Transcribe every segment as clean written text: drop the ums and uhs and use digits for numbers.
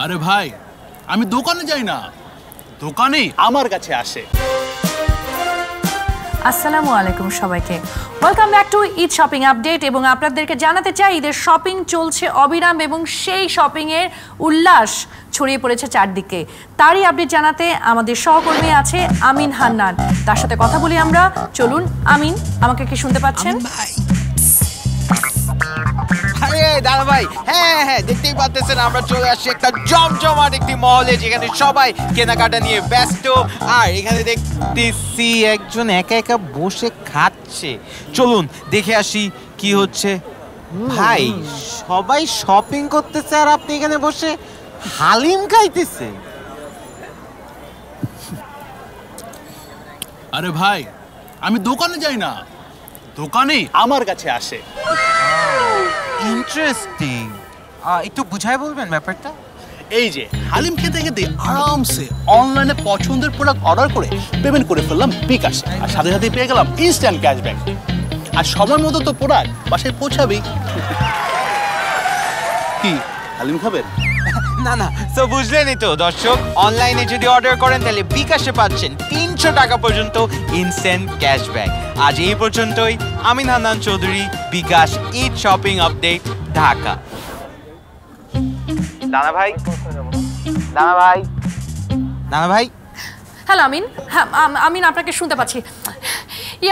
আরে ভাই, আমি দোকানে যাই না, দোকানে আমার কাছে আসে। আসসালামু আলাইকুম সবাইকে, welcome back to Eid shopping update. এবং আপনাদেরকে জানাতে চাই ঈদের শপিং চলছে অবিরাম এবং সেই শপিংয়ের উল্লাস ছড়িয়ে পড়েছে চারদিকে। তারই আপডেট জানাতে আমাদের সহকর্মী আছে আমিন হান্নান, তার সাথে কথা বলি আমরা। চলুন আমিন, আমাকে কি শুনতে পাচ্ছেন? আরে দাদা ভাই, হ্যাঁ দেখতেই পাচ্ছেন আমরা চলে আসছি একটা জমজমাট একটি মহলে, যেখানে সবাই কেনাকাটা নিয়ে ব্যস্ত। আর এখানে দেখতেছি একজন একা একা বসে খাচ্ছে। চলুন দেখে আসি কি হচ্ছে। ভাই, সবাই শপিং করতেছে আর আপনি এখানে বসে হালিম খাইতেছেন। আরে ভাই, আমি দোকানে যাই না, দোকানে আমার কাছে আসে। ইন্টারেস্টিং, একটু বুঝায় বলবেন ব্যাপারটা? এই যে হালিম খেতে খেতে আরামসে অনলাইনে পছন্দের প্রোডাক্ট অর্ডার করে পেমেন্ট করে ফেললাম বিকাশে, আর সাথে সাথে পেয়ে গেলাম ইনস্ট্যান্ট ক্যাশব্যাক। আর সময় মতো তো প্রোডাক্ট বাসায় পৌঁছাবেই। কি হালিম খাবেন? না, তো বুঝলেনই তো দর্শক, অনলাইনে যদি অর্ডার করেন তাহলে বিকাশে পাচ্ছেন 300 টাকা পর্যন্ত ইনস্ট্যান্ট ক্যাশব্যাক। আজ এই পর্যন্তই। আমিন হান্নান চৌধুরী, বিকাশ ঈদ শপিং আপডেট, ঢাকা। দানা ভাই। হ্যালো আমিন। হ্যাঁ আমিন, আপনাকে শুনতে পাচ্ছি।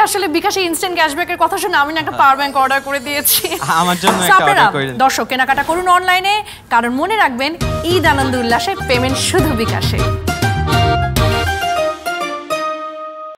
আসলে বিকাশে ইনস্ট্যান্ট ক্যাশব্যাকের কথা শুনে আমি একটা পাওয়ার ব্যাংক অর্ডার করে দিয়েছি। আমার জন্য একটা অর্ডার করে দিন। দর্শক কেনাকাটা করুন অনলাইনে, কারণ মনে রাখবেন ঈদ আনন্দ উল্লাসে পেমেন্ট শুধু বিকাশে।